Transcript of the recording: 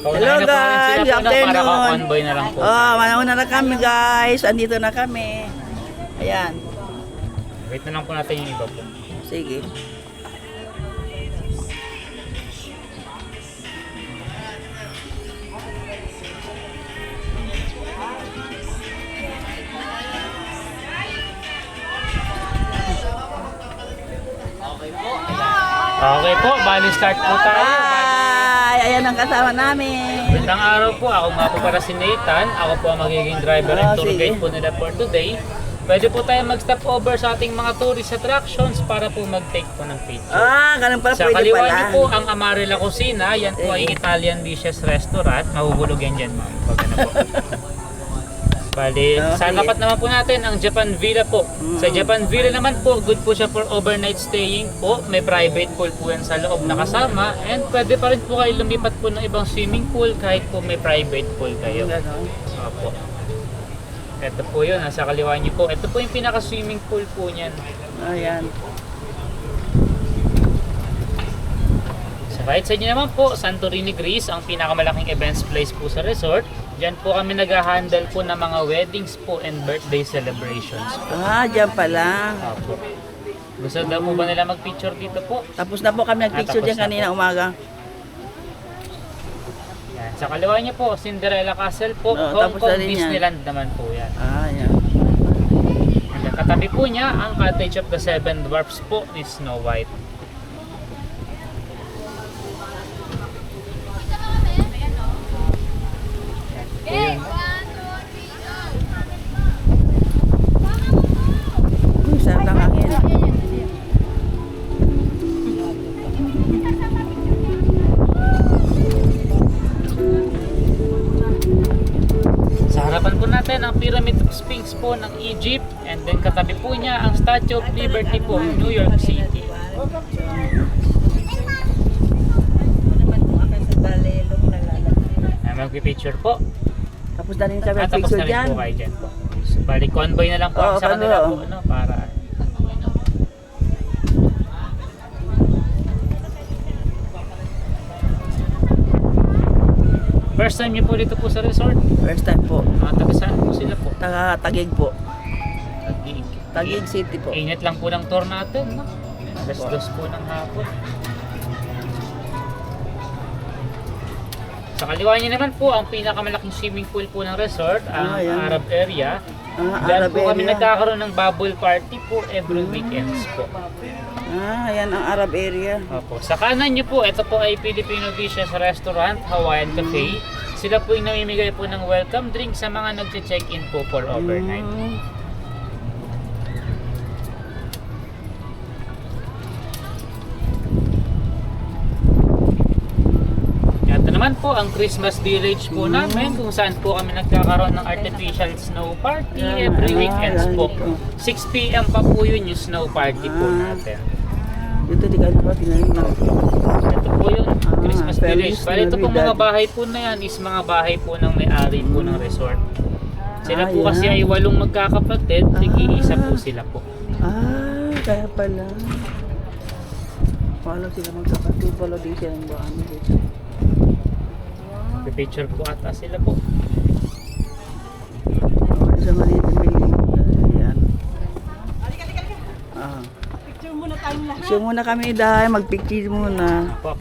Hello guys, good afternoon. Para convoy na lang po. Oh, manauna na kami guys. Andito na kami. Ayan. Wait na lang po natin yung iba po. Sige. Okay po, bali start po tayo. Bye! Ayan ang kasama namin. Magandang araw po, ako nga po para si Nathan. Ako po ang magiging driver and tour sige. guide po nila for today. Pwede po tayo mag-stop over sa ating mga tourist attractions para po mag-take po ng picture. Ganun pala, Sa pwede kaliwa pala. niyo po ang Amarela Cucina. Yan po ay Italian dishes restaurant. Mahuhulog yan dyan, ma'am. Pag ano po. Bali, sa sige. tapat naman po natin ang Japan Villa po. Sa Japan Villa naman po, good po siya for overnight staying po. May private pool po yan sa loob na kasama. And pwede pa rin po kayo lumipat po ng ibang swimming pool kahit po may private pool kayo. Ganon. Opo. Ito po yun, nasa kaliwa niyo po. Ito po yung pinaka-swimming pool po niyan. Ayan. Sa right side niyo naman po, Santorini, Greece, ang pinakamalaking events place po sa resort. Diyan po kami nag-handle po ng mga weddings po and birthday celebrations. Diyan pala. Opo. Gusto daw po ba nila mag-picture dito po? Tapos na po kami nag-picture Tapos dyan na kanina po. umaga. Yan. Sa kaliwa niyo po, Cinderella Castle po. Oo, Hong tapos Kong na rin yan. Disneyland naman po yan. Ayan. And katabi po niya, ang Cottage of the Seven Dwarfs po ni Snow White. Uy, sarap ng hangin. Sa harapan po natin ang Pyramid of Sphinx po ng Egypt, and then katabi po niya ang Statue of Liberty po ng New York City. Magpipicture po. Tapos na rin kami Tapos nag-picture na rin dyan. po kayo dyan po. So, bali convoy na lang po Oo, sa kanila convoy, po, ano, para first time niyo po dito po sa resort? First time po. Mga taga-saan po sila po? Taga-Tagig po. Taguig. Tagig City po. Init lang po ng tour natin, no? Alas 2 po ng hapon. Sa kaliwa niyo naman po, ang pinakamalaking swimming pool po ng resort, ang Ayan. Arab area. Diyan Arab po kami area. nagkakaroon ng bubble party po every weekends po. Ayan ang Arab area. Opo. Sa kanan niyo po, ito po ay Filipino Dishes Restaurant, Hawaiian Cafe. Sila po yung namimigay po ng welcome drink sa mga nagche-check-in po for overnight. Ito naman po ang Christmas Village po namin, kung saan po kami nagkakaroon ng artificial snow party every weekends po. 6 PM pa po yun yung snow party po natin. Dito di ka na ba tinayin na? Ito po yung Christmas Village. Feliz Bali ito po Navidad. mga bahay po na yan is mga bahay po ng may-ari po ng resort. Sila po kasi yan. ay 8 magkakapatid, nag-iisa po sila po. Kaya pala. Paano sila magkakatid pala di sila ng bahan dito? Picture po ata sila po. Sa maliit na maliit. Ayan. Picture muna kami dahil mag-picture muna.